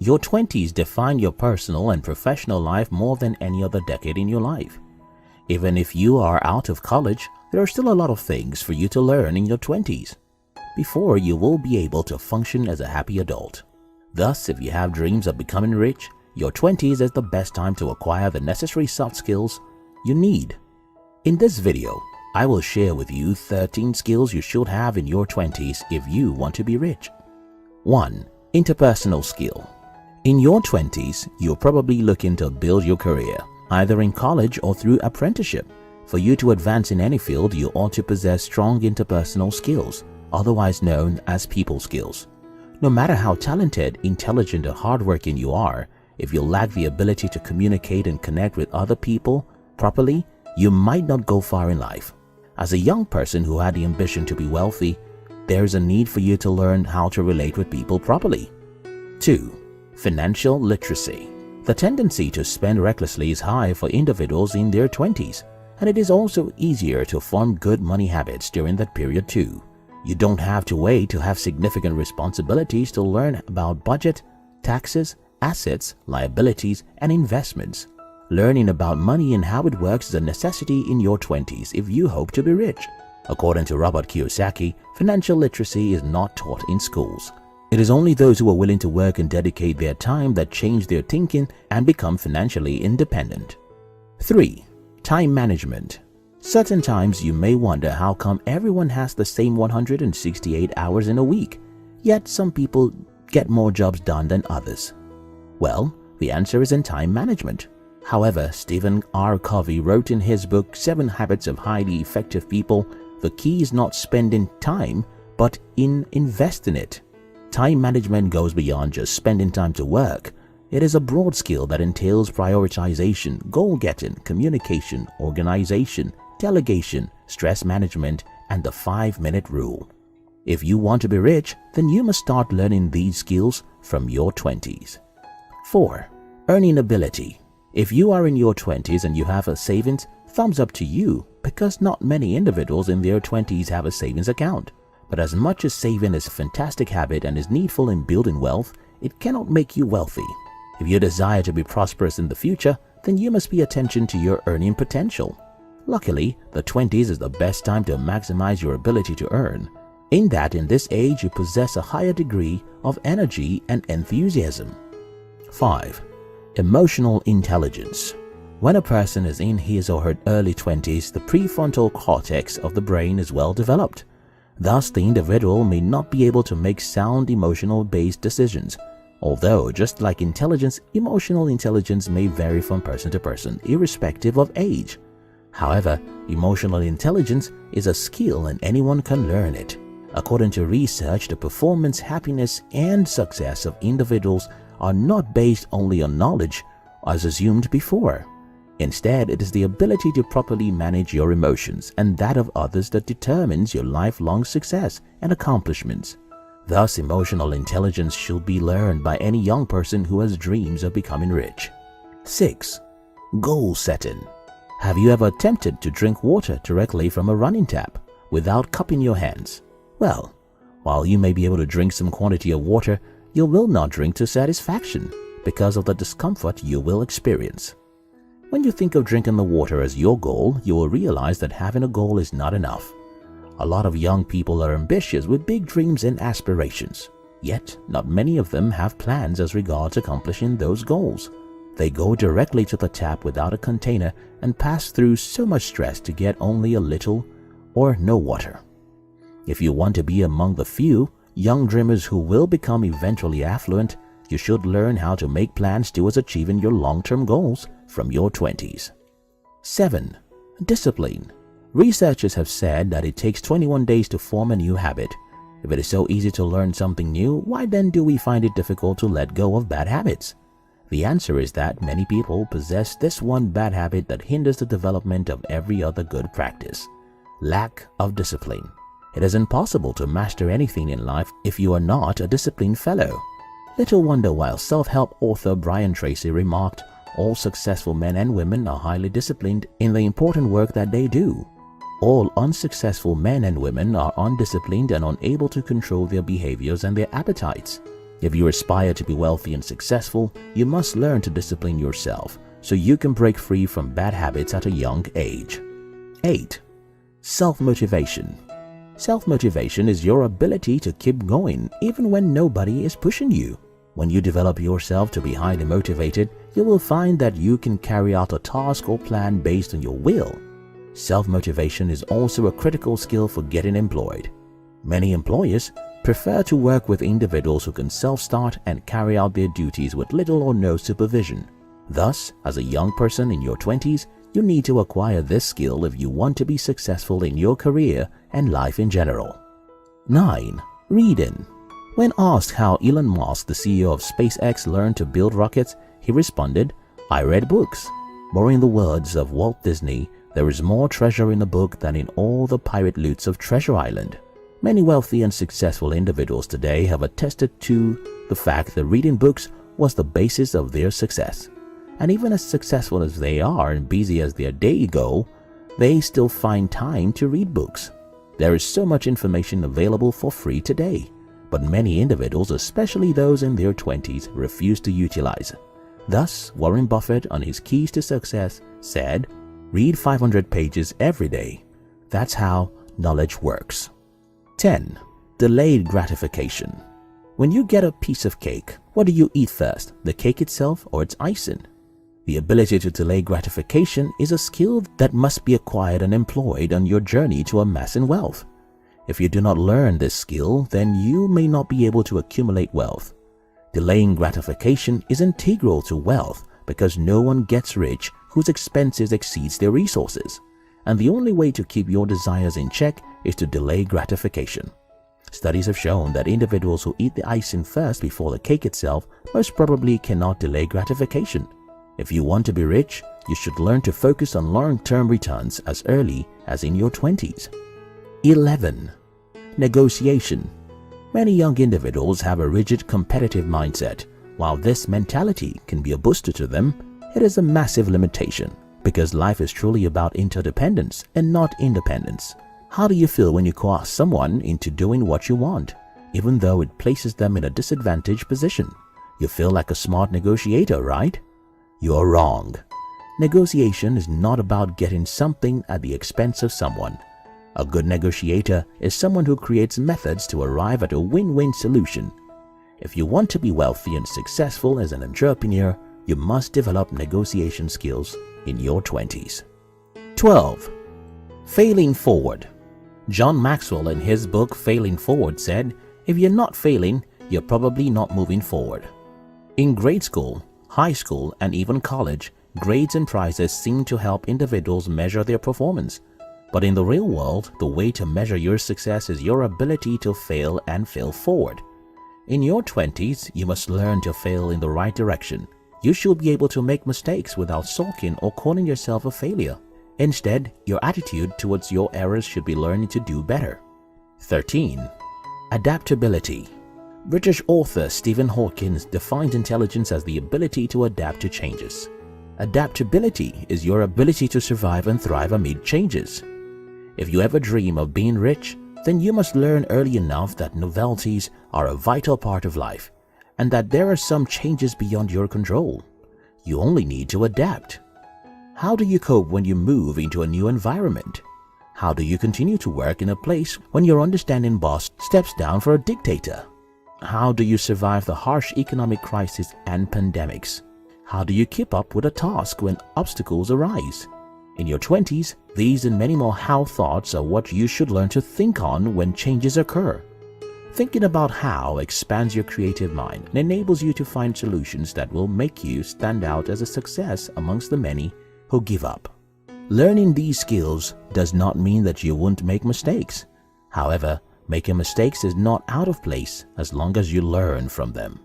Your 20s define your personal and professional life more than any other decade in your life. Even if you are out of college, there are still a lot of things for you to learn in your 20s before you will be able to function as a happy adult. Thus, if you have dreams of becoming rich, your 20s is the best time to acquire the necessary soft skills you need. In this video, I will share with you 13 skills you should have in your 20s if you want to be rich. 1. Interpersonal skill. In your 20s, you're probably looking to build your career, either in college or through apprenticeship. For you to advance in any field, you ought to possess strong interpersonal skills, otherwise known as people skills. No matter how talented, intelligent, or hardworking you are, if you lack the ability to communicate and connect with other people properly, you might not go far in life. As a young person who had the ambition to be wealthy, there is a need for you to learn how to relate with people properly. 2. Financial literacy. The tendency to spend recklessly is high for individuals in their 20s, and it is also easier to form good money habits during that period too. You don't have to wait to have significant responsibilities to learn about budget, taxes, assets, liabilities, and investments. Learning about money and how it works is a necessity in your 20s if you hope to be rich. According to Robert Kiyosaki, financial literacy is not taught in schools. It is only those who are willing to work and dedicate their time that change their thinking and become financially independent. 3. Time management. Certain times you may wonder how come everyone has the same 168 hours in a week, yet some people get more jobs done than others. Well, the answer is in time management. However, Stephen R. Covey wrote in his book 7 Habits of Highly Effective People, the key is not spending time, but in investing it. Time management goes beyond just spending time to work. It is a broad skill that entails prioritization, goal-getting, communication, organization, delegation, stress management, and the 5-minute rule. If you want to be rich, then you must start learning these skills from your 20s. 4. Earning ability. If you are in your 20s and you have a savings, thumbs up to you, because not many individuals in their 20s have a savings account. But as much as saving is a fantastic habit and is needful in building wealth, it cannot make you wealthy. If you desire to be prosperous in the future, then you must pay attention to your earning potential. Luckily, the 20s is the best time to maximize your ability to earn, in that in this age you possess a higher degree of energy and enthusiasm. 5. Emotional intelligence. When a person is in his or her early 20s, the prefrontal cortex of the brain is well developed. Thus, the individual may not be able to make sound emotional-based decisions. Although, just like intelligence, emotional intelligence may vary from person to person, irrespective of age. However, emotional intelligence is a skill and anyone can learn it. According to research, the performance, happiness, and success of individuals are not based only on knowledge, as assumed before. Instead, it is the ability to properly manage your emotions and that of others that determines your lifelong success and accomplishments. Thus, emotional intelligence should be learned by any young person who has dreams of becoming rich. 6. Goal setting. Have you ever attempted to drink water directly from a running tap without cupping your hands? Well, while you may be able to drink some quantity of water, you will not drink to satisfaction because of the discomfort you will experience. When you think of drinking the water as your goal, you will realize that having a goal is not enough. A lot of young people are ambitious with big dreams and aspirations, yet not many of them have plans as regards accomplishing those goals. They go directly to the tap without a container and pass through so much stress to get only a little or no water. If you want to be among the few young dreamers who will become eventually affluent, you should learn how to make plans towards achieving your long-term goals from your 20s. 7. Discipline. Researchers have said that it takes 21 days to form a new habit. If it is so easy to learn something new, why then do we find it difficult to let go of bad habits? The answer is that many people possess this one bad habit that hinders the development of every other good practice: lack of discipline. It is impossible to master anything in life if you are not a disciplined fellow. Little wonder why self-help author Brian Tracy remarked, "All successful men and women are highly disciplined in the important work that they do. All unsuccessful men and women are undisciplined and unable to control their behaviors and their appetites." If you aspire to be wealthy and successful, you must learn to discipline yourself so you can break free from bad habits at a young age. 8. Self-motivation. Self-motivation is your ability to keep going even when nobody is pushing you. When you develop yourself to be highly motivated, you will find that you can carry out a task or plan based on your will. Self-motivation is also a critical skill for getting employed. Many employers prefer to work with individuals who can self-start and carry out their duties with little or no supervision. Thus, as a young person in your 20s, you need to acquire this skill if you want to be successful in your career and life in general. 9. Reading. When asked how Elon Musk, the CEO of SpaceX, learned to build rockets, he responded, "I read books." Or in the words of Walt Disney, there is more treasure in a book than in all the pirate loots of Treasure Island. Many wealthy and successful individuals today have attested to the fact that reading books was the basis of their success. And even as successful as they are and busy as their day go, they still find time to read books. There is so much information available for free today, but many individuals, especially those in their 20s, refuse to utilize it. Thus, Warren Buffett, on his Keys to Success, said, "Read 500 pages every day. That's how knowledge works." 10. Delayed gratification. When you get a piece of cake, what do you eat first, the cake itself or its icing? The ability to delay gratification is a skill that must be acquired and employed on your journey to amassing wealth. If you do not learn this skill, then you may not be able to accumulate wealth. Delaying gratification is integral to wealth because no one gets rich whose expenses exceeds their resources. And the only way to keep your desires in check is to delay gratification. Studies have shown that individuals who eat the icing first before the cake itself most probably cannot delay gratification. If you want to be rich, you should learn to focus on long-term returns as early as in your 20s. 11. Negotiation. Many young individuals have a rigid competitive mindset. While this mentality can be a booster to them, it is a massive limitation because life is truly about interdependence and not independence. How do you feel when you coerce someone into doing what you want, even though it places them in a disadvantaged position? You feel like a smart negotiator, right? You are wrong. Negotiation is not about getting something at the expense of someone. A good negotiator is someone who creates methods to arrive at a win-win solution. If you want to be wealthy and successful as an entrepreneur, you must develop negotiation skills in your 20s. 12. Failing forward. John Maxwell, in his book Failing Forward, said, "If you're not failing, you're probably not moving forward." In grade school, high school, and even college, grades and prizes seem to help individuals measure their performance. But in the real world, the way to measure your success is your ability to fail and fail forward. In your 20s, you must learn to fail in the right direction. You should be able to make mistakes without sulking or calling yourself a failure. Instead, your attitude towards your errors should be learning to do better. 13. Adaptability. British author Stephen Hawking defines intelligence as the ability to adapt to changes. Adaptability is your ability to survive and thrive amid changes. If you ever dream of being rich, then you must learn early enough that novelties are a vital part of life and that there are some changes beyond your control. You only need to adapt. How do you cope when you move into a new environment? How do you continue to work in a place when your understanding boss steps down for a dictator? How do you survive the harsh economic crisis and pandemics? How do you keep up with a task when obstacles arise? In your 20s, these and many more how thoughts are what you should learn to think on when changes occur. Thinking about how expands your creative mind and enables you to find solutions that will make you stand out as a success amongst the many who give up. Learning these skills does not mean that you won't make mistakes. However, making mistakes is not out of place as long as you learn from them.